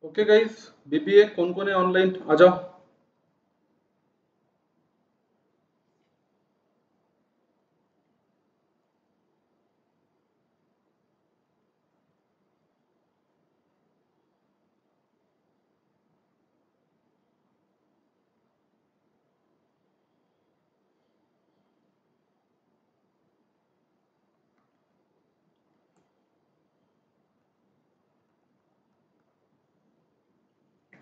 Okay guys, BBA कौन कौन है ऑनलाइन? आ जाओ।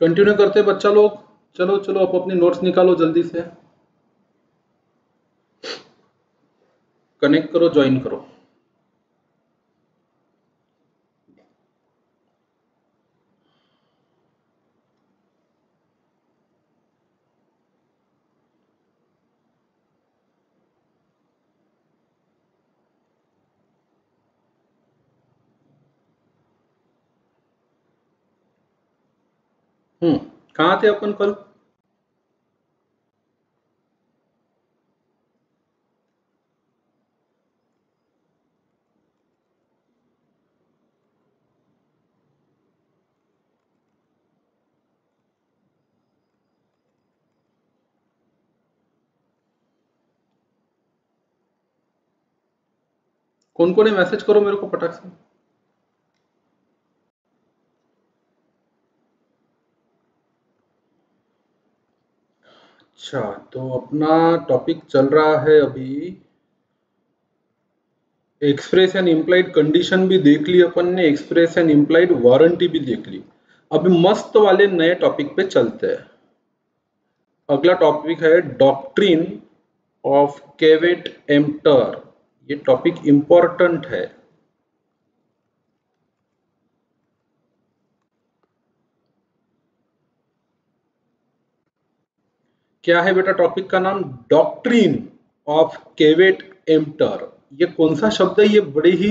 कंटिन्यू करते हैं बच्चा लोग। चलो चलो, आप अपनी नोट्स निकालो जल्दी से। कनेक्ट करो, ज्वाइन करो। कहाँ थे अपन कल? कौन कौन है मैसेज करो मेरे को फटाक से। अच्छा, तो अपना टॉपिक चल रहा है अभी। एक्सप्रेस एंड इम्प्लाइड कंडीशन भी देख ली अपन ने, एक्सप्रेस एंड इम्प्लाइड वारंटी भी देख ली। अभी मस्त वाले नए टॉपिक पे चलते हैं। अगला टॉपिक है डॉक्ट्रिन ऑफ केवेट एम्प्टर। ये टॉपिक इंपॉर्टेंट है। क्या है बेटा टॉपिक का नाम? Doctrine of caveat emptor. ये कौन सा शब्द है? ये बड़े ही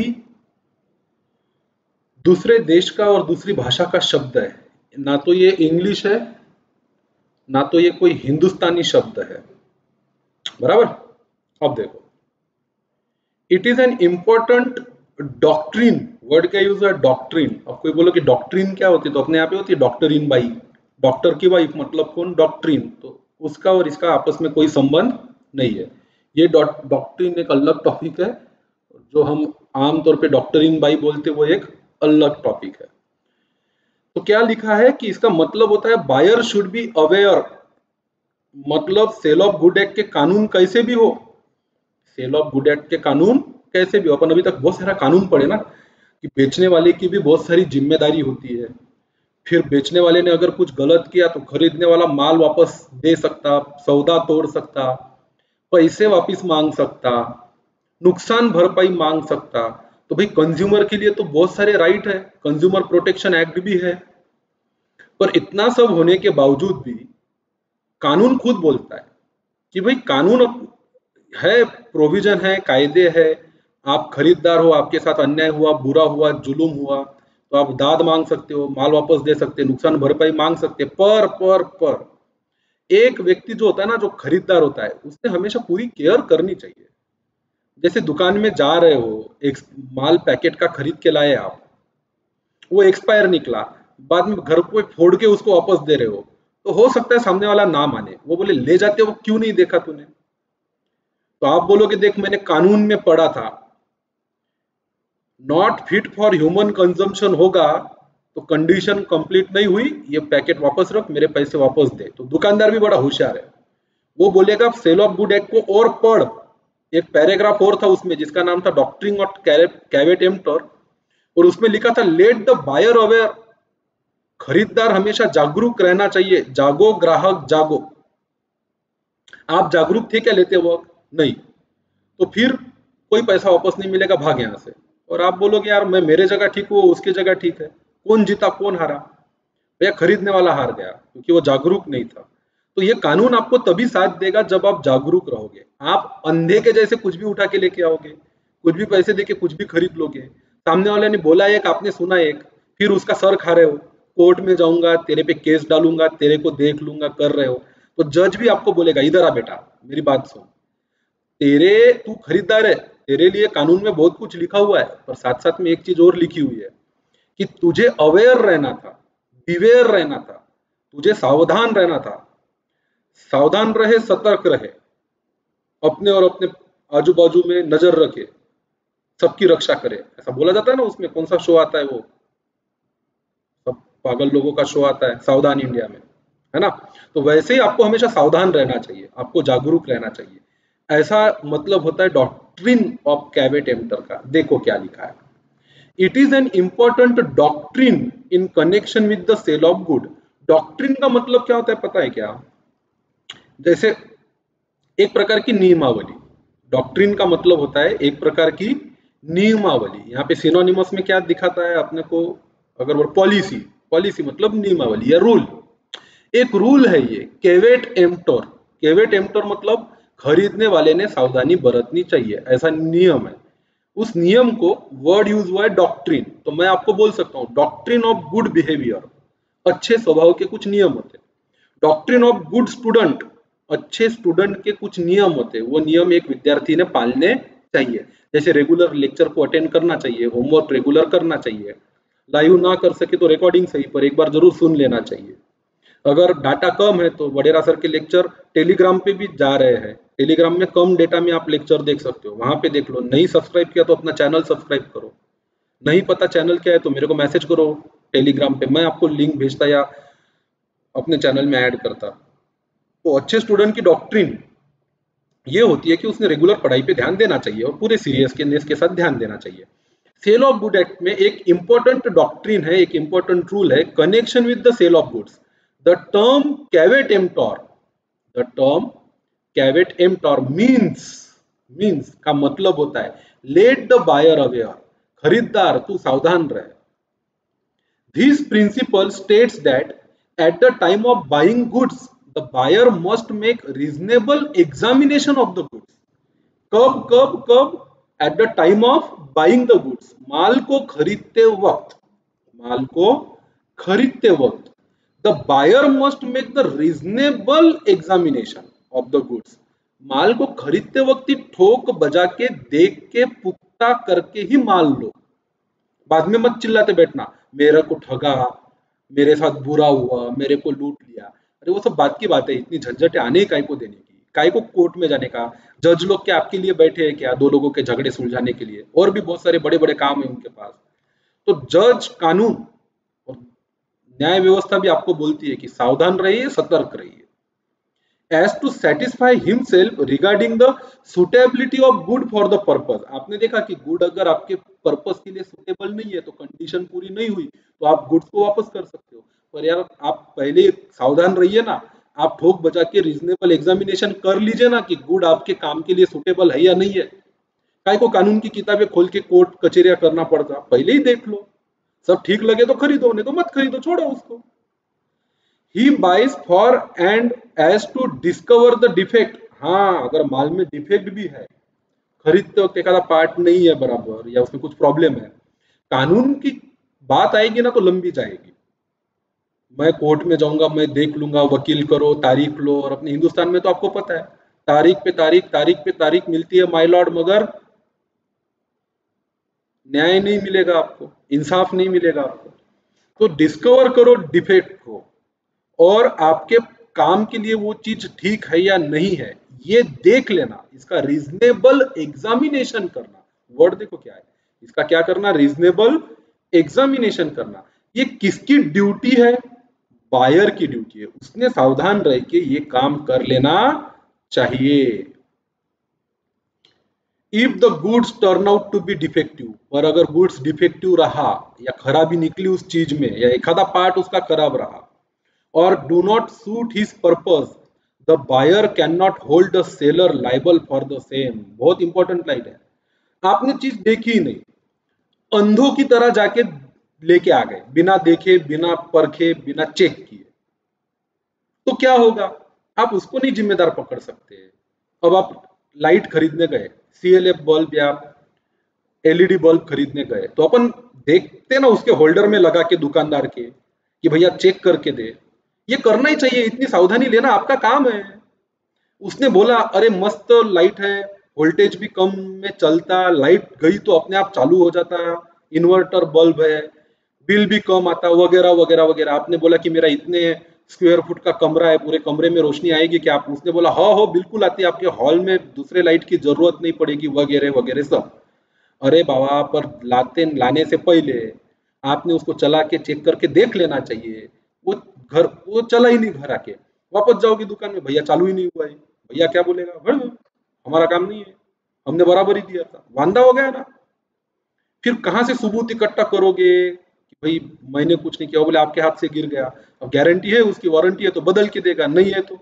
दूसरे देश का और दूसरी भाषा का शब्द है। ना तो ये इंग्लिश है, ना तो ये कोई हिंदुस्तानी शब्द है। बराबर। अब देखो, it is an important doctrine. Word का यूज है डॉक्ट्रिन। अब कोई बोलो कि डॉक्ट्रिन क्या होती है, तो अपने यहाँ पे होती है डॉक्टरीन बाई। डॉक्टर की वाइफ मतलब कौन? डॉक्ट्रिन। तो उसका और इसका आपस में कोई संबंध नहीं है। ये डॉक्ट्रिन एक अलग टॉपिक है। जो हम आमतौर पे डॉक्टरीन बाई बोलते हैं, वो एक अलग टॉपिक है। तो क्या लिखा है कि इसका मतलब होता है बायर शुड बी अवेयर। मतलब सेल ऑफ गुड एक्ट के कानून कैसे भी हो, सेल ऑफ गुड एक्ट के कानून कैसे भी हो, अपन अभी तक बहुत सारा कानून पढ़े ना, कि बेचने वाले की भी बहुत सारी जिम्मेदारी होती है। फिर बेचने वाले ने अगर कुछ गलत किया तो खरीदने वाला माल वापस दे सकता, सौदा तोड़ सकता, पैसे वापस मांग सकता, नुकसान भरपाई मांग सकता। तो भाई कंज्यूमर के लिए तो बहुत सारे राइट है, कंज्यूमर प्रोटेक्शन एक्ट भी है। पर इतना सब होने के बावजूद भी कानून खुद बोलता है कि भाई कानून है, प्रोविजन है, कायदे है। आप खरीदार हो, आपके साथ अन्याय हुआ, बुरा हुआ, जुलुम हुआ, तो आप दाद मांग सकते हो, माल वापस दे सकते हो, नुकसान भरपाई मांग सकते हैं। पर एक व्यक्ति जो होता है ना, जो खरीदार होता है, उसने हमेशा पूरी केयर करनी चाहिए। जैसे दुकान में जा रहे हो, एक माल पैकेट का खरीद के लाए आप, वो एक्सपायर निकला, बाद में घर पे फोड़ के उसको वापस दे रहे हो, तो हो सकता है सामने वाला ना माने, वो बोले ले जाते हो क्यों नहीं देखा तूने। तो आप बोलोगे देख मैंने कानून में पढ़ा था, not fit for human consumption होगा तो कंडीशन कंप्लीट नहीं हुई, ये पैकेट वापस रख, मेरे पैसे वापस दे। तो दुकानदार भी बड़ा होशियार है, वो बोलेगा सेल ऑफ गुड एक्ट को और पढ़। एक पैराग्राफ और था उसमें जिसका नाम था डॉक्ट्रिन ऑफ कैवेट एम्प्टर, और उसमें लिखा था लेट द बायर अवेयर। खरीदार हमेशा जागरूक रहना चाहिए। जागो ग्राहक जागो। आप जागरूक थे क्या लेते वक्त? नहीं। तो फिर कोई पैसा वापस नहीं मिलेगा, भाग यहां से। और आप बोलोगे यार मैं मेरे जगह ठीक हूँ, उसकी जगह ठीक है, कौन जीता कौन हारा? भैया खरीदने वाला हार गया क्योंकि वो जागरूक नहीं था। तो ये कानून आपको तभी साथ देगा जब आप जागरूक रहोगे। आप अंधे के जैसे कुछ भी उठा के लेके आओगे, कुछ भी पैसे देके कुछ भी खरीद लोगे, सामने वाले ने बोला एक, आपने सुना एक, फिर उसका सर खा रहे हो, कोर्ट में जाऊंगा, तेरे पे केस डालूंगा, तेरे को देख लूंगा कर रहे हो, तो जज भी आपको बोलेगा इधर आ बेटा, मेरी बात सुन। तू खरीदार है, तेरे लिए कानून में बहुत कुछ लिखा हुआ है, पर साथ साथ में एक चीज और लिखी हुई है कि तुझे अवेयर रहना था, बिवेयर रहना था, तुझे सावधान रहना था। सावधान रहे, सतर्क रहे, अपने और अपने आजू बाजू में नजर रखे, सबकी रक्षा करे, ऐसा बोला जाता है ना। उसमें कौन सा शो आता है, वो सब पागल लोगों का शो आता है, सावधान इंडिया में, है ना। तो वैसे ही आपको हमेशा सावधान रहना चाहिए, आपको जागरूक रहना चाहिए। ऐसा मतलब होता है डॉक्ट्रिन ऑफ कैवेट एम्प्टर का। देखो क्या लिखा है, it is an important doctrine in connection with the sale of good. Doctrine का मतलब क्या होता है पता है क्या? जैसे एक प्रकार की नियमावली। डॉक्ट्रिन का मतलब होता है एक प्रकार की नियमावली। यहाँ पे सिनोनिमस में क्या दिखाता है अपने को? अगर वो पॉलिसी, पॉलिसी मतलब नियमावली या रूल। एक रूल है ये, केवेट एम्प्टर। केवेट एम्प्टर मतलब खरीदने वाले ने सावधानी बरतनी चाहिए, ऐसा नियम है। उस नियम को वर्ड यूज हुआ है डॉक्ट्रिन। तो मैं आपको बोल सकता हूँ डॉक्ट्रिन ऑफ गुड बिहेवियर, अच्छे स्वभाव के कुछ नियम होते हैं। डॉक्ट्रिन ऑफ गुड स्टूडेंट, अच्छे स्टूडेंट के कुछ नियम होते हैं, वो नियम एक विद्यार्थी ने पालने चाहिए। जैसे रेगुलर लेक्चर को अटेंड करना चाहिए, होमवर्क रेगुलर करना चाहिए, लाइव ना कर सके तो रिकॉर्डिंग सही पर एक बार जरूर सुन लेना चाहिए। अगर डाटा कम है तो वडेरा सर के लेक्चर टेलीग्राम पे भी जा रहे हैं, टेलीग्राम में कम डेटा में आप लेक्चर देख सकते हो, वहां पे देख लो। नहीं सब्सक्राइब किया तो अपना चैनल सब्सक्राइब करो, नहीं पता चैनल क्या है तो मेरे को मैसेज करो टेलीग्राम पे, मैं आपको लिंक भेजता या अपने चैनल में ऐड करता। तो अच्छे स्टूडेंट की डॉक्ट्रिन ये होती है कि उसने रेगुलर पढ़ाई पे ध्यान देना चाहिए और पूरे सीरियसनेस के साथ ध्यान देना चाहिए। सेल ऑफ गुड एक्ट में एक इंपॉर्टेंट डॉक्ट्रिन है, एक इंपॉर्टेंट रूल है, connection with the sale of goods. The term caveat emptor, the term caveat emptor means का मतलब होता है लेट द बायर अवेयर, खरीदार तू सावधान रहे। This principle states that at the time of buying goods, the buyer must make reasonable examination of the goods. कब at the time of buying the goods, माल को खरीदते वक्त, माल को खरीदते वक्त the buyer must make the reasonable examination of the goods. माल को खरीदते वक्त ही ठोक बजा के देख के पुख्ता करके ही माल लो। बाद में मत चिल्लाते बैठना, मेरे को ठगा, मेरे साथ बुरा हुआ, मेरे को लूट लिया। अरे वो सब बात की बात है, इतनी झंझटें आने काय को देने की, काय को कोर्ट में जाने का? जज लोग क्या आपके लिए बैठे हैं क्या, दो लोगों के झगड़े सुलझाने के लिए? और भी बहुत सारे बड़े बड़े काम है उनके पास। तो जज, कानून और न्याय व्यवस्था भी आपको बोलती है कि सावधान रहिए, सतर्क रहिए। as to satisfy himself regarding the suitability of good for the purpose। आपने देखा कि गुड अगर आपके पर्पस के लिए सुटेबल नहीं है, तो कंडीशन पूरी नहीं हुई, तो आप गुड्स को वापस कर सकते हो। पर यार आप पहले सावधान रहिए ना, आप ठोक बजा के रीजनेबल एग्जामिनेशन कर लीजिए ना कि गुड आपके काम के लिए सुटेबल है या नहीं है। काय को कानून की किताबें खोल के कोर्ट कचेरिया करना पड़ता, पहले ही देख लो, सब ठीक लगे तो खरीदो, नहीं तो मत खरीदो, छोड़ो उसको। He buys for and as to discover the defect। हाँ, अगर माल में डिफेक्ट भी है, खरीदते वक्त एखादा पार्ट नहीं है बराबर या उसमें कुछ प्रॉब्लम है, कानून की बात आएगी ना तो लंबी जाएगी। मैं कोर्ट में जाऊंगा, मैं देख लूंगा, वकील करो, तारीख लो। और अपने हिंदुस्तान में तो आपको पता है, तारीख पे तारीख, तारीख पे तारीख मिलती है माय लॉर्ड, मगर न्याय नहीं मिलेगा आपको, इंसाफ नहीं मिलेगा आपको। तो डिस्कवर करो डिफेक्ट को, और आपके काम के लिए वो चीज ठीक है या नहीं है ये देख लेना, इसका रीजनेबल एग्जामिनेशन करना। वर्ड देखो क्या है इसका, क्या करना? रीजनेबल एग्जामिनेशन करना। ये किसकी ड्यूटी है? बायर की ड्यूटी है, उसने सावधान रह के ये काम कर लेना चाहिए। If the goods turn out to be defective, और अगर गुड्स डिफेक्टिव रहा या खराबी निकली उस चीज में, या एक आधा पार्ट उसका खराब रहा, or do not suit his purpose, the buyer cannot hold the seller liable for the same। बहुत इंपॉर्टेंट लाइन है। आपने चीज देखी ही नहीं, अंधों की तरह जाके लेके आ गए, बिना देखे, बिना परखे, बिना चेक किए, तो क्या होगा? आप उसको नहीं जिम्मेदार पकड़ सकते। अब आप लाइट खरीदने गए, CLF बल्ब या LED बल्ब खरीदने गए, तो अपन देखते ना उसके होल्डर में लगा के दुकानदार के कि भैया चेक करके दे। ये करना ही चाहिए, इतनी सावधानी लेना आपका काम है। उसने बोला अरे मस्त लाइट है, वोल्टेज भी कम में चलता, लाइट गई तो अपने आप चालू हो जाता, इन्वर्टर बल्ब है, बिल भी कम आता, वगैरह वगैरह वगैरह। आपने बोला कि मेरा इतने स्क्वायर फुट का कमरा है, पूरे कमरे में रोशनी आएगी क्या? उसने बोला हाँ हो बिल्कुल आती है, आपके हॉल में दूसरे लाइट की जरूरत नहीं पड़ेगी, वगैरह वगैरह सब। अरे बाबा, पर लाने से पहले आपने उसको चला के चेक करके देख लेना चाहिए। वो चला ही नहीं, घर आके वापस जाओगी दुकान में, भैया चालू ही नहीं हुआ है। भैया क्या बोलेगा? हमारा काम नहीं है, हमने बराबर ही दिया था। वांदा हो गया ना। फिर कहाँ से सबूत इकट्ठा करोगे कि भाई मैंने कुछ नहीं किया? बोले आपके हाथ से गिर गया, अब गारंटी है उसकी, वारंटी है तो बदल के देगा, नहीं है तो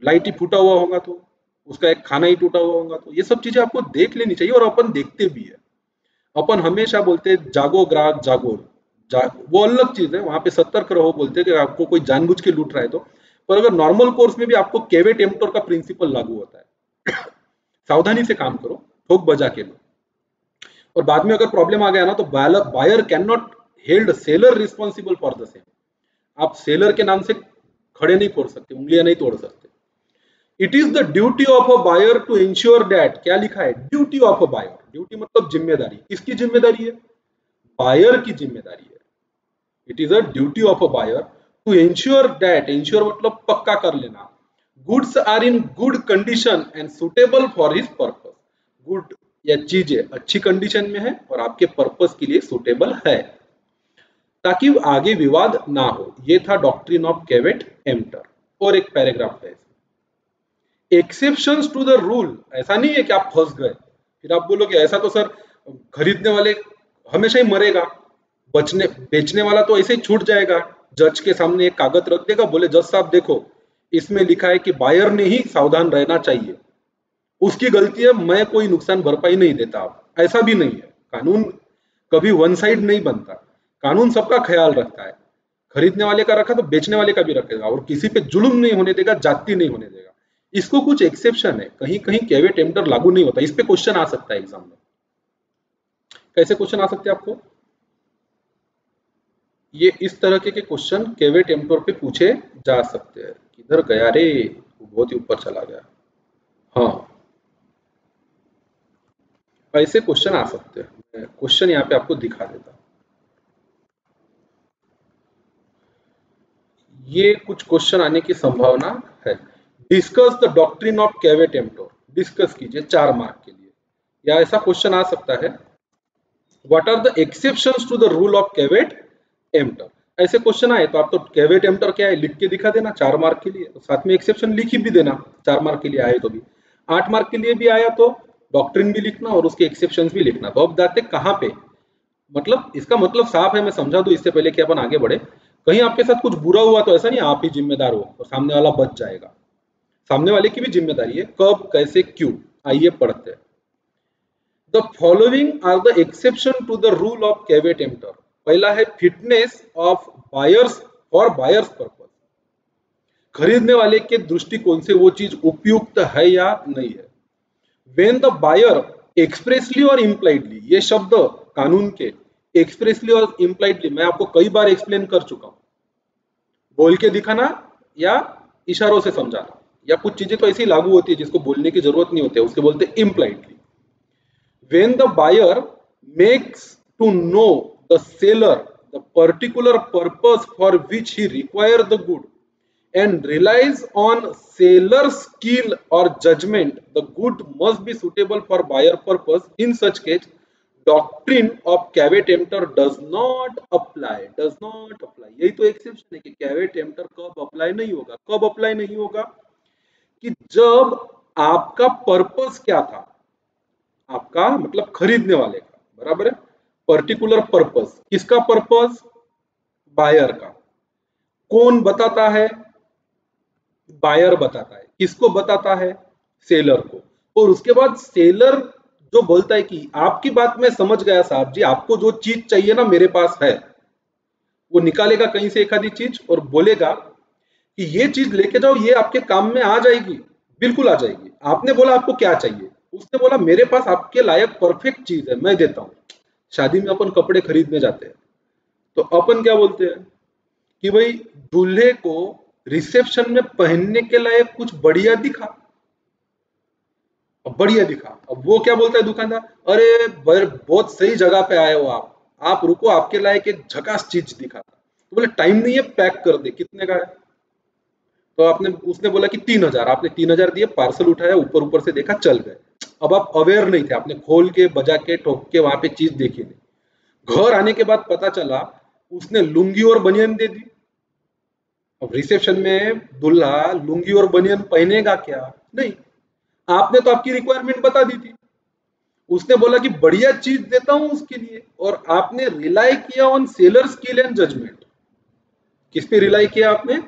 लाइट ही फूटा हुआ होगा, तो उसका एक खाना ही टूटा हुआ होगा। तो ये सब चीजें आपको देख लेनी चाहिए, और अपन देखते भी है। अपन हमेशा बोलते हैं जागो ग्राहक जागो, वो अलग चीज है, वहां पे सतर्क रहो बोलते हैं कि आपको कोई जानबूझ के लूट रहा है तो। पर अगर नॉर्मल कोर्स में भी आपको केवेट एम्प्टोर का प्रिंसिपल लागू होता है। सावधानी से काम करो, ठोक बजा के लो। और बाद में अगर प्रॉब्लम आ गया ना, तो buyer can not held seller responsible for the same. आप सेलर के नाम से खड़े नहीं फोड़ सकते, उंगलियां नहीं तोड़ सकते। It is the duty of a buyer to ensure that, क्या लिखा है? Duty of a buyer. Duty मतलब जिम्मेदारी। किसकी जिम्मेदारी है? बायर की जिम्मेदारी है। It is a duty of a buyer to ensure that, ensure मतलब पक्का कर लेना, goods are in good condition and suitable for his purpose. Good या चीजें अच्छी कंडीशन में है और आपके पर्पस के लिए सुटेबल है, ताकि आगे विवाद ना हो। ये था डॉक्ट्रिन ऑफ केवेट एम्प्टर। और एक पैराग्राफ है, एक्सेप्शंस टू द रूल। ऐसा नहीं है कि आप फंस गए, फिर आप बोलोगे ऐसा तो सर खरीदने वाले हमेशा ही मरेगा, बेचने वाला तो ऐसे ही छूट जाएगा। जज के सामने एक कागज रख देगा, बोले जज साहब देखो इसमें लिखा है कि बायर ने ही सावधान रहना चाहिए, उसकी गलती है, मैं कोई नुकसान भरपाई नहीं देता। ऐसा भी नहीं है। कानून कभी वन साइड नहीं बनता, कानून सबका ख्याल रखता है। खरीदने वाले का रखा तो बेचने वाले का भी रखेगा, और किसी पे जुल्म नहीं होने देगा, जाति नहीं होने देगा। इसको कुछ एक्सेप्शन है, कहीं कहीं केवेट एम्प्टर लागू नहीं होता। इस पे क्वेश्चन आ सकता है एग्जाम में। कैसे क्वेश्चन आ सकते हैं आपको? ये इस तरह के क्वेश्चन केवेट एम्प्टर पे पूछे जा सकते हैं। किधर गया रे? बहुत ही ऊपर चला गया। हाँ, ऐसे क्वेश्चन आ सकते हैं। क्वेश्चन यहाँ पे आपको दिखा देता हूं। ये कुछ क्वेश्चन आने की संभावना है। Discuss the doctrine of caveat emptor, discuss कीजिए 4 मार्क के लिए। या ऐसा क्वेश्चन आ सकता है, what are the exceptions to the rule of caveat emptor. ऐसे क्वेश्चन आए तो आप तो केवेट एम्प्टर क्या है लिख के दिखा देना 4 मार्क के लिए, तो साथ में एक्सेप्शन लिख ही भी देना 4 मार्क के लिए आए तो भी। 8 मार्क के लिए भी आया तो डॉक्ट्रिन भी लिखना और उसके एक्सेप्शंस भी लिखना। तो अब जाते कहाँ पे, मतलब इसका मतलब साफ है, मैं समझा दूं इससे पहले कि अपन आगे बढ़े। कहीं आपके साथ कुछ बुरा हुआ तो ऐसा नहीं आप ही जिम्मेदार हो और सामने वाला बच जाएगा। सामने वाले की भी जिम्मेदारी है, कब कैसे क्यों। आइए पढ़ते हैं। The following are the exception to the rule of caveat emptor. पहला है fitness of buyers for buyers purpose. खरीदने वाले के दृष्टिकोण से वो चीज उपयुक्त है या नहीं है। वेन द बायर एक्सप्रेसली और इम्प्लाइडली, ये शब्द कानून के एक्सप्रेसली और इम्प्लाइडली मैं आपको कई बार एक्सप्लेन कर चुका हूं। बोल के दिखाना या इशारों से समझाना, या कुछ चीजें तो ऐसी लागू होती है जिसको बोलने की जरूरत नहीं होती है, उसके बोलते हैं impliedly. When the buyer makes to know the seller the particular purpose for which he requires the good and relies on seller's skill or judgment, the good must be suitable for buyer purpose. In such case, doctrine of caveat emptor does not apply. Does not apply. यही तो exception है कि caveat emptor कब apply नहीं होगा। कब apply नहीं होगा? कि जब आपका पर्पस क्या था, आपका मतलब खरीदने वाले का, बराबर है। पर्टिकुलर पर्पस, किसका पर्पस? बायर का। कौन बताता है? बायर बताता है। किसको बताता है? सेलर को। और उसके बाद सेलर जो बोलता है कि आपकी बात में समझ गया साहब जी, आपको जो चीज चाहिए ना मेरे पास है, वो निकालेगा कहीं से एक आधी चीज और बोलेगा कि ये चीज लेके जाओ, ये आपके काम में आ जाएगी, बिल्कुल आ जाएगी। आपने बोला आपको क्या चाहिए, उसने बोला मेरे पास आपके लायक परफेक्ट चीज है, मैं देता हूं। शादी में अपन कपड़े खरीदने जाते हैं तो अपन क्या बोलते हैं कि भाई दूल्हे को रिसेप्शन में पहनने के लायक कुछ बढ़िया दिखा। अब बढ़िया दिखा, अब वो क्या बोलता है दुकानदार, अरे बहुत सही जगह पे आए हो आप, आप रुको, आपके लायक एक झकास चीज दिखाता। तो बोले टाइम नहीं है, पैक कर दे। कितने का है? तो आपने उसने बोला कि 3000। आपने 3000 दिए, पार्सल उठाया, ऊपर ऊपर से देखा, चल गए। अब आप अवेयर नहीं थे, आपने खोल के बजा के ठोक के वहां पे चीज देखी नहीं। घर आने के बाद पता चला उसने लुंगी और बनियान दे दी। अब रिसेप्शन में दूल्हा लुंगी और बनियान पहनेगा क्या? नहीं। आपने तो आपकी रिक्वायरमेंट बता दी थी। उसने बोला कि बढ़िया चीज देता हूं उसके लिए, और आपने रिलाई किया on seller skill and judgement. किस पे रिलाई किया आपने?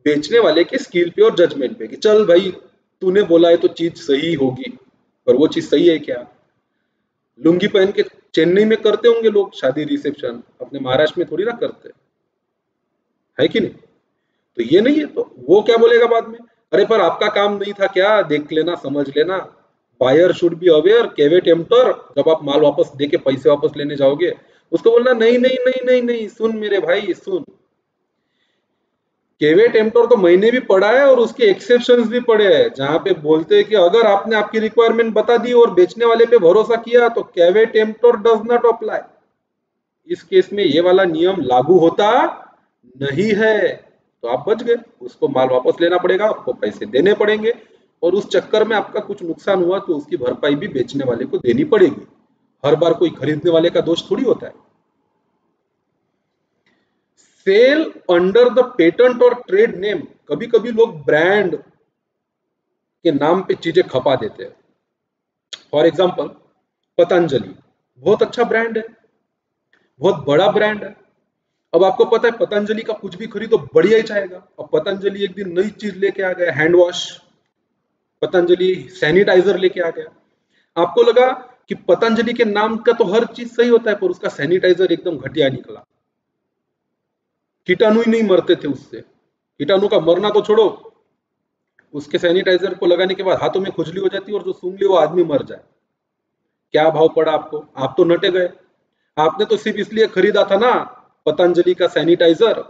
बेचने वाले के स्किल पे और जजमेंट पे, कि चल भाई तूने बोला है तो चीज सही होगी। पर वो चीज सही है क्या? लुंगी पहन के चेन्नई में करते होंगे लोग शादी रिसेप्शन, अपने महाराष्ट्र में थोड़ी ना करते, है कि नहीं? तो ये नहीं है, तो वो क्या बोलेगा बाद में? अरे पर आपका काम नहीं था क्या? देख लेना, समझ लेना। बायर शुड बी अवेयर, केवे टेम्पटर। जब आप माल वापस देके पैसे वापस लेने जाओगे, उसको बोलना नहीं नहीं नहीं नहीं नहीं, सुन मेरे भाई सुन, केवे टेम्पटर तो मैंने भी पढ़ा है और उसके एक्सेप्शंस भी पढ़े हैं, जहां पे बोलते हैं कि अगर आपने आपकी रिक्वायरमेंट बता दी और बेचने वाले पे भरोसा किया तो केवे टेम्पटर डज नॉट अप्लाई। इस केस में ये वाला नियम लागू होता नहीं है। तो आप बच गए, उसको माल वापस लेना पड़ेगा, आपको पैसे देने पड़ेंगे, और उस चक्कर में आपका कुछ नुकसान हुआ तो उसकी भरपाई भी बेचने वाले को देनी पड़ेगी। हर बार कोई खरीदने वाले का दोष थोड़ी होता है। सेल अंडर द पेटेंट और ट्रेड नेम, कभी कभी लोग ब्रांड के नाम पे चीजें खपा देते हैं। फॉर एग्जाम्पल पतंजलि बहुत अच्छा ब्रांड है, बहुत बड़ा ब्रांड है। अब आपको पता है पतंजलि का कुछ भी खरीदो बढ़िया ही जाएगा। अब पतंजलि एक दिन नई चीज लेके आ गया, हैंड वॉश, पतंजलि सैनिटाइजर लेके आ गया। आपको लगा कि पतंजलि के नाम का तो हर चीज सही होता है, पर उसका सैनिटाइजर एकदम घटिया निकला। कीटाणु ही नहीं मरते थे उससे। कीटाणु का मरना तो छोड़ो, उसके सैनिटाइजर को लगाने के बाद हाथों में खुजली हो जाती है और जो सूंघ ले वो आदमी मर जाए। क्या भाव पड़ा आपको? आप तो नटे गए। आपने तो सिर्फ इसलिए खरीदा था ना पतंजलि का सैनिटाइजर,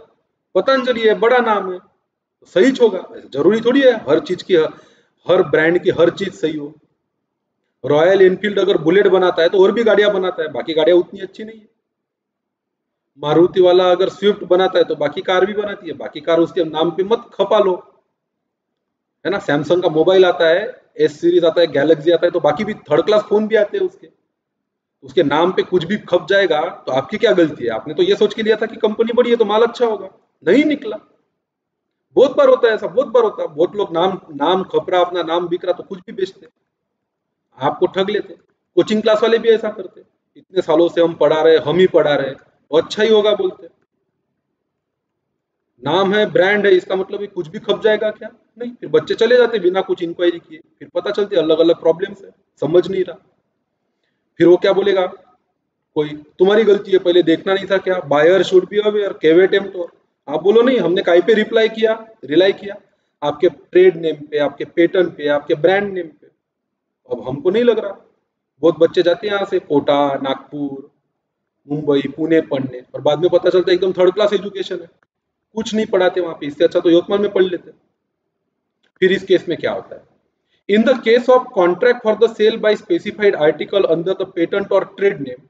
पतंजलि है, बड़ा नाम है, तो सही होगा। जरूरी थोड़ी है हर चीज की, हर ब्रांड की हर चीज सही हो। रॉयल एनफील्ड अगर बुलेट बनाता है तो और भी गाड़ियां बनाता है, बाकी गाड़ियां उतनी अच्छी नहीं है। मारुति वाला अगर स्विफ्ट बनाता है तो बाकी कार भी बनाती है, बाकी कार उसके नाम पे मत खपा लो, है ना? सैमसंग का मोबाइल आता है, एस सीरीज आता है, गैलेक्सी आता है, तो बाकी भी थर्ड क्लास फोन भी आते हैं उसके। उसके नाम पे कुछ भी खप जाएगा तो आपकी क्या गलती है? आपने तो ये सोच के लिया था कि कंपनी बड़ी है तो माल अच्छा होगा, नहीं निकला। बहुत बार होता है ऐसा, बहुत बार होता है। बहुत लोग नाम नाम खप रहा, अपना नाम बिक रहा तो कुछ भी बेचते, आपको ठग लेते। कोचिंग क्लास वाले भी ऐसा करते, इतने सालों से हम पढ़ा रहे, हम ही पढ़ा रहे, वो अच्छा ही होगा बोलते। नाम है, ब्रांड है, इसका मतलब है कुछ भी खप जाएगा क्या? नहीं। फिर बच्चे चले जाते बिना कुछ इंक्वायरी किए, फिर पता चलती अलग अलग प्रॉब्लम्स है, समझ नहीं रहा। फिर वो क्या बोलेगा? कोई तुम्हारी गलती है, पहले देखना नहीं था क्या? बायर शुड बी अवेयर, केवे टेम्पटर। आप बोलो नहीं, हमने काय पे रिप्लाई किया, रिलाई किया? आपके ट्रेड नेम पे, आपके पेटेंट पे, आपके ब्रांड नेम पे। अब हमको नहीं लग रहा। बहुत बच्चे जाते हैं यहाँ से कोटा, नागपुर, मुंबई, पुणे पढ़ने, और बाद में पता चलता है एकदम थर्ड क्लास एजुकेशन है, कुछ नहीं पढ़ाते वहां पे। इससे अच्छा तो यवतमाल में पढ़ लेते। फिर इस केस में क्या होता है? In the case of contract for the sale by specified article under the patent और trade name,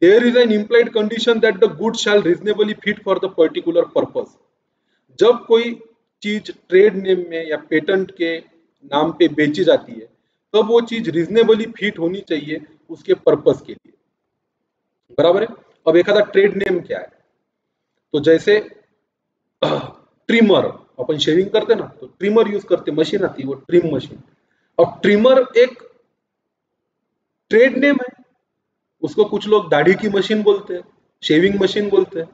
there is an implied condition that the good shall reasonably fit for the particular purpose. जब कोई चीज trade name में या patent के नाम पे बेची जाती है, तब वो चीज रीजनेबली फिट होनी चाहिए उसके पर्पस के लिए, बराबर है? अब एक आधा ट्रेड नेम क्या है? तो जैसे ट्रिमर, अपन शेविंग करते ना तो ट्रिमर यूज करते, मशीन आती है वो ट्रिम मशीन। अब ट्रिमर एक ट्रेड नेम है, उसको कुछ लोग दाढ़ी की मशीन बोलते हैं, शेविंग मशीन बोलते हैं,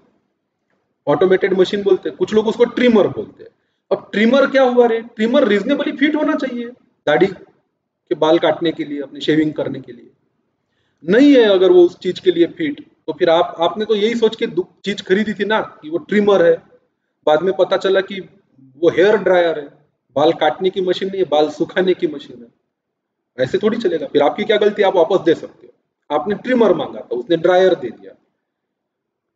ऑटोमेटेड मशीन बोलते हैं, कुछ लोग उसको ट्रिमर बोलते हैं। अब ट्रिमर क्या हुआ रे? ट्रिमर रीजनेबली फिट होना चाहिए दाढ़ी के बाल काटने के लिए, अपनी शेविंग करने के लिए। नहीं है अगर वो उस चीज के लिए फिट, तो फिर आपने तो यही सोच के चीज खरीदी थी ना कि वो ट्रिमर है। बाद में पता चला कि वो हेयर ड्रायर है, बाल काटने की मशीन नहीं है, बाल सुखाने की मशीन है। ऐसे थोड़ी चलेगा। फिर आपकी क्या गलती, आप वापस दे सकते हो। आपने ट्रिमर मांगा था, उसने ड्रायर दे दिया,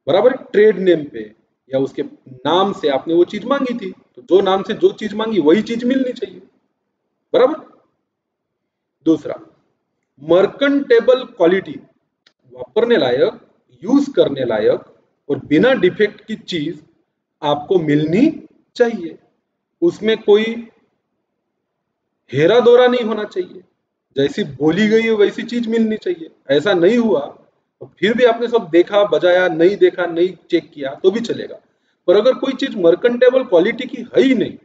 बराबर है? ट्रेड नेम पे या उसके नाम से आपने वो चीज मांगी थी, तो जो नाम से जो चीज मांगी वही चीज मिलनी चाहिए, बराबर? दूसरा, मर्कंटेबल क्वालिटी, वापरने लायक यूज करने लायक और बिना डिफेक्ट की चीज आपको मिलनी चाहिए। उसमें कोई हेरा दोरा नहीं होना चाहिए, जैसी बोली गई है वैसी चीज मिलनी चाहिए। ऐसा नहीं हुआ तो फिर भी आपने सब देखा बजाया, नहीं देखा नहीं चेक किया तो भी चलेगा। पर अगर कोई चीज मर्केंटेबल क्वालिटी की है ही नहीं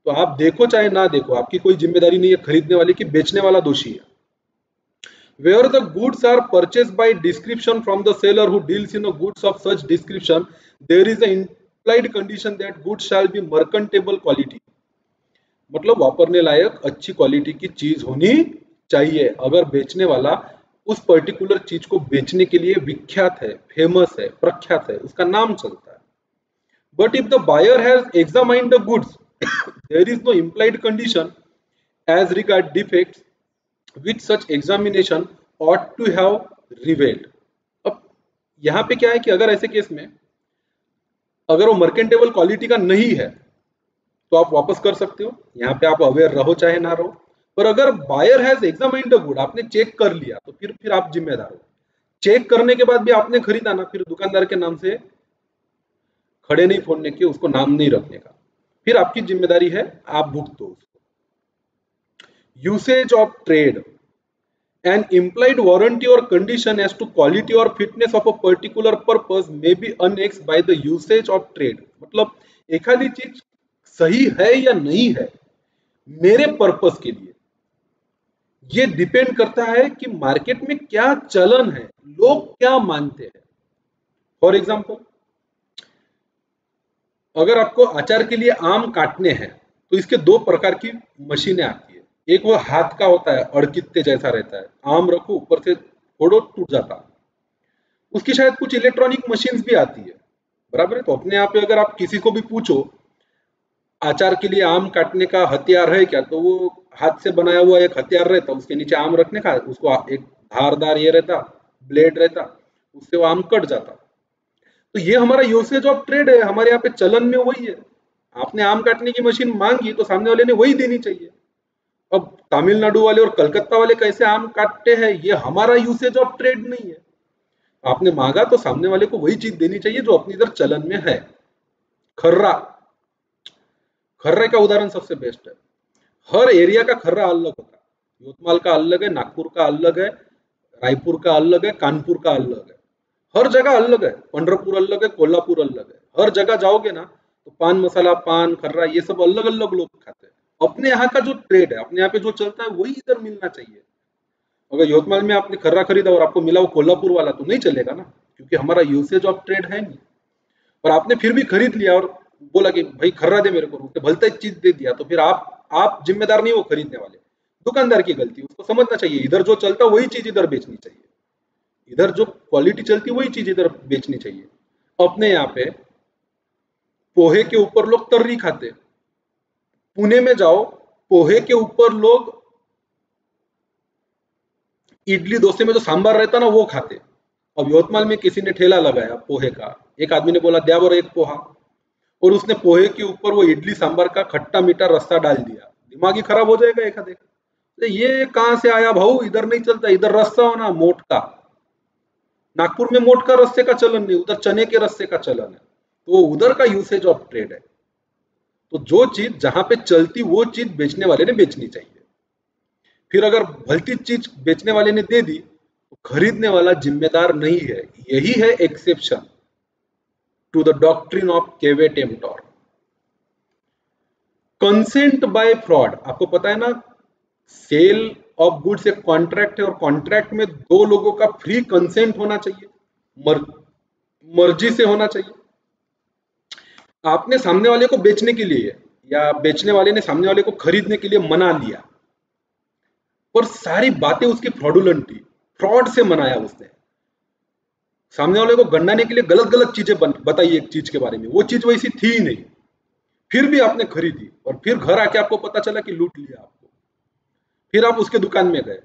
तो आप देखो चाहे ना देखो, आपकी कोई जिम्मेदारी नहीं है खरीदने वाले की, बेचने वाला दोषी है। Where the goods are purchased by description from the seller who deals in the goods of such description, there is an implied condition that goods shall be merchantable quality. मतलब वापरने लायक अच्छी क्वालिटी की चीज होनी चाहिए। अगर बेचने वाला उस पर्टिकुलर चीज को बेचने के लिए विख्यात है, फेमस है, प्रख्यात है, उसका नाम चलता है। But if the buyer has examined the goods there is no implied condition as regard defects which such examination ought to have revealed. अब यहाँ पे क्या है कि अगर ऐसे केस में अगर वो मर्केंटेबल क्वालिटी का नहीं है तो आप वापस कर सकते हो, यहाँ पे आप अवेयर रहो चाहे ना रहो। पर अगर buyer has examined the good, आपने चेक कर लिया तो फिर आप जिम्मेदार हो। चेक करने के बाद भी आपने खरीदा ना, फिर दुकानदार के नाम से खड़े नहीं फोड़ने के, उसको नाम नहीं रखने का, फिर आपकी जिम्मेदारी है, आप भुगतो उसको। Usage of trade, an implied warranty or condition as to quality or fitness of a particular purpose may be annexed by the usage of trade. मतलब एखादी चीज सही है या नहीं है मेरे पर्पस के लिए, ये डिपेंड करता है कि मार्केट में क्या चलन है, लोग क्या मानते हैं। फॉर एग्जाम्पल, अगर आपको अचार के लिए आम काटने हैं तो इसके दो प्रकार की मशीनें आती है। एक वो हाथ का होता है, अड़कित्ते जैसा रहता है, आम रखो ऊपर से फोड़ो टूट जाता। उसकी शायद कुछ इलेक्ट्रॉनिक मशीन्स भी आती है, बराबर है। तो अपने यहाँ पे अगर आप किसी को भी पूछो अचार के लिए आम काटने का हथियार है क्या, तो वो हाथ से बनाया हुआ एक हथियार रहता, उसके नीचे आम रखने का, उसको एक धारदार ये रहता, ब्लेड रहता, उससे वो आम कट जाता। तो ये हमारा यूसेज ऑफ ट्रेड है, हमारे यहाँ पे चलन में वही है। आपने आम काटने की मशीन मांगी तो सामने वाले ने वही देनी चाहिए। अब तमिलनाडु वाले और कलकत्ता वाले कैसे आम काटते हैं, ये हमारा यूसेज ऑफ ट्रेड नहीं है। आपने मांगा तो सामने वाले को वही चीज देनी चाहिए जो अपनी इधर चलन में है। खर्रा, खर्रे का उदाहरण सबसे बेस्ट है। हर एरिया का खर्रा अलग होता है। योतमाल का अलग है, नागपुर का अलग है, रायपुर का अलग है, कानपुर का अलग है, हर जगह अलग है। पंढरपुर अलग है, कोल्हापुर अलग है। हर जगह जाओगे ना तो पान मसाला, पान, खर्रा, ये सब अलग अलग लोग खाते हैं। अपने यहाँ का जो ट्रेड है, अपने यहाँ पे जो चलता है वही इधर मिलना चाहिए। अगर योतमाल में आपने खर्रा खरीदा और आपको मिला वो कोल्हापुर वाला, तो नहीं चलेगा ना, क्योंकि हमारा यूसेज ऑफ ट्रेड है नहीं। और आपने फिर भी खरीद लिया और बोला कि भाई खर्रा दे मेरे को, तो भलता एक चीज दे दिया, तो फिर आप जिम्मेदार नहीं हो खरीदने वाले, दुकानदार की गलती। उसको समझना चाहिए इधर जो चलता वही चीज इधर बेचनी चाहिए, इधर जो क्वालिटी चलती वही चीज इधर बेचनी चाहिए। अपने यहाँ पे पोहे के ऊपर लोग तर्री खाते, पुणे में जाओ पोहे के ऊपर लोग इडली डोसे में जो सांबार रहता ना वो खाते। अब यवतमाल में किसी ने ठेला लगाया पोहे का, एक आदमी ने बोला द्या बरं एक पोहा, और उसने पोहे के ऊपर वो इडली सांबार का खट्टा मीठा रस्सा डाल दिया, दिमाग ही खराब हो जाएगा एक आधे। तो ये कहां से आया भाऊ, इधर नहीं चलता, इधर रस्सा होना मोट का। नागपुर में मोट का रस्से का चलन नहीं, उधर चने के रस्से का चलन है, तो उधर का यूसेज ऑफ ट्रेड है। तो जो चीज जहां पे चलती वो चीज बेचने वाले ने बेचनी चाहिए। फिर अगर भलती चीज बेचने वाले ने दे दी तो खरीदने वाला जिम्मेदार नहीं है। यही है exception to the doctrine of caveat emptor. Consent by fraud, आपको पता है ना, सेल ऑफ गुड्स एक कॉन्ट्रैक्ट है और कॉन्ट्रैक्ट में दो लोगों का फ्री कंसेंट होना चाहिए, मर्जी से होना चाहिए। आपने सामने वाले को बेचने के लिए या बेचने वाले ने सामने वाले को खरीदने के लिए मना लिया, पर सारी बातें उसकी फ्रॉडुलेंट थी, फ्रॉड से मनाया उसने। सामने वाले को गंडाने के लिए गलत गलत चीजें बताई एक चीज के बारे में, वो चीज वैसी थी ही नहीं, फिर भी आपने खरीदी और फिर घर आके आपको पता चला कि लूट लिया आपको। फिर आप उसके दुकान में गए,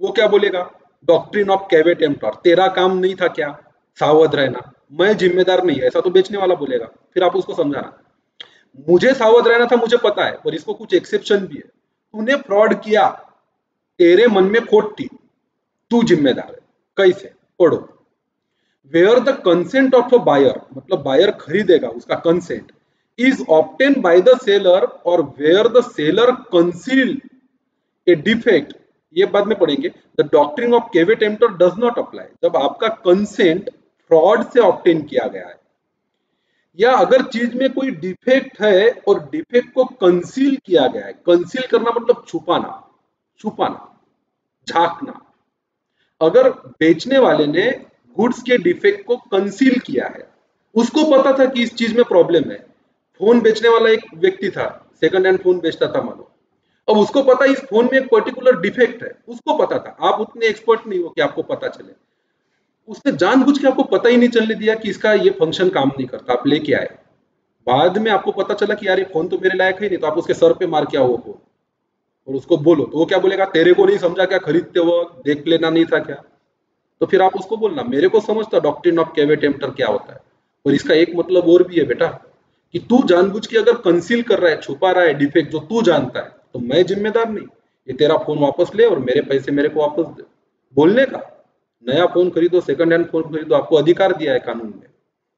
वो क्या बोलेगा, डॉक्ट्रिन ऑफ कैवेट एम्प्टोर, तेरा काम नहीं था क्या सावध रहना, मैं जिम्मेदार नहीं, ऐसा तो बेचने वाला बोलेगा। फिर आप उसको समझाना, मुझे सावध रहना था, मुझे पता है, पर इसको कुछ एक्सेप्शन भी है, तूने फ्रॉड किया, तेरे मन में खोट थी, तू जिम्मेदार है। कैसे, पढ़ो। Where the consent of a buyer, मतलब बायर खरीदेगा, उसका consent is obtain by the seller, और where the seller conceal a defect, ये बाद में पढ़ेंगे, the doctrine of caveat emptor does not apply, जब आपका कंसेंट फ्रॉड से ऑब्टेन किया गया है, या अगर चीज में कोई डिफेक्ट है और डिफेक्ट को कंसील किया गया है, कंसील करना मतलब छुपाना, छुपाना, झांकना, अगर बेचने वाले ने गुड्स के डिफेक्ट को कंसील किया है, उसको पता था कि इस चीज में प्रॉब्लम है, फोन बेचने वाला एक व्यक्ति था, सेकंड हैंड फोन बेचता था मानो, अब उसको पता इस फोन में एक पर्टिकुलर डिफेक्ट है, उसको पता था, आप उतने एक्सपर्ट नहीं हो कि आपको पता चले, उसने जानबूझ के आपको पता ही नहीं चलने दिया कि इसका ये फंक्शन काम नहीं करता, आप लेके आए, बाद में आपको पता चला कि यार ये फोन तो मेरे लायक है नहीं, तो आप उसके सर पे मार के आओ फोन और उसको बोलो, तो वो क्या बोलेगा, तेरे को नहीं समझा क्या खरीदते वक्त, देख लेना नहीं था क्या, तो फिर आप उसको बोलना मेरे को समझता डॉक्ट्रिन ऑफ केवेट एम्प्टर क्या होता है, और इसका एक मतलब और भी है बेटा, कि तू जानबूझ के अगर कंसील कर रहा है, छुपा रहा है डिफेक्ट जो तू जानता है, तो मैं जिम्मेदार नहीं, ये तेरा फोन वापस ले और मेरे पैसे मेरे को वापस दे, बोलने का, नया फोन खरीदो, सेकंड हैंड फोन खरीदो, आपको अधिकार दिया है कानून ने,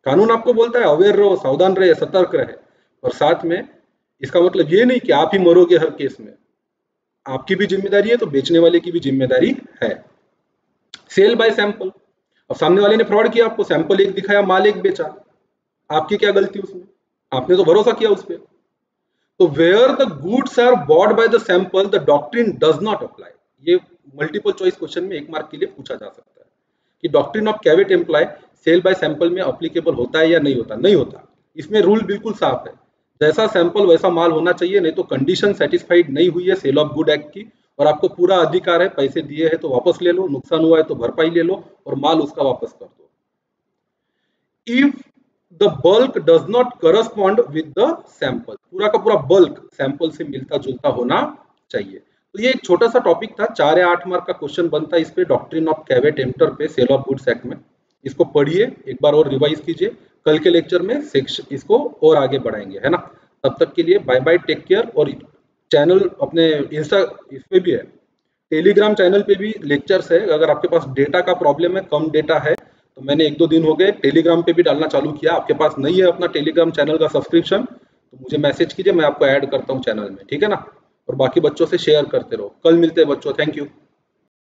कानून आपको बोलता है अवेयर रहो, सावधान रहे, सतर्क रहे, और साथ में इसका मतलब ये नहीं कि आप ही मरोगे हर केस में, आपकी भी जिम्मेदारी है तो बेचने वाले की भी जिम्मेदारी है। सेल बाय सैंपल, अब सामने वाले ने फ्रॉड किया, आपको सैंपल एक दिखाया, माल एक बेचा, आपकी क्या गलती उसमें, आपने तो भरोसा किया उस पर, तो where the goods are bought by the sample the doctrine does not apply, ये मल्टीपल चॉइस क्वेश्चन में 1 मार्क के लिए पूछा जा सकता है कि doctrine of caveat emptor sale by sample में अप्लीकेबल होता है या नहीं होता, नहीं होता, इसमें रूल बिल्कुल साफ है, जैसा सैंपल वैसा माल होना चाहिए, नहीं तो कंडीशन सेटिस्फाइड नहीं हुई है सेल ऑफ गुड एक्ट की, और आपको पूरा अधिकार है, पैसे दिए हैं तो वापस ले लो, नुकसान हुआ है तो भरपाई ले लो और माल उसका वापस कर दो। If the bulk does not correspond with the sample, पूरा का पूरा बल्क सैंपल से मिलता जुलता होना चाहिए। तो ये एक छोटा सा टॉपिक था, 4 या 8 मार्क का क्वेश्चन बनता है इस पे, डॉक्ट्रिन ऑफ कैवेट एम्प्टर पे सेल ऑफ गुड्स एक्ट में, इसको पढ़िए एक बार और रिवाइज कीजिए, कल के लेक्चर में सेक्शन इसको और आगे बढ़ाएंगे, है ना। तब तक के लिए बाय बाय, टेक केयर, और चैनल अपने इंस्टा इस पे भी है, टेलीग्राम चैनल पे भी लेक्चर्स है, अगर आपके पास डेटा का प्रॉब्लम है, कम डेटा है, तो मैंने 1-2 दिन हो गए टेलीग्राम पे भी डालना चालू किया, आपके पास नहीं है अपना टेलीग्राम चैनल का सब्सक्रिप्शन तो मुझे मैसेज कीजिए, मैं आपको ऐड करता हूँ चैनल में, ठीक है ना, और बाकी बच्चों से शेयर करते रहो, कल मिलते हैं बच्चों, थैंक यू।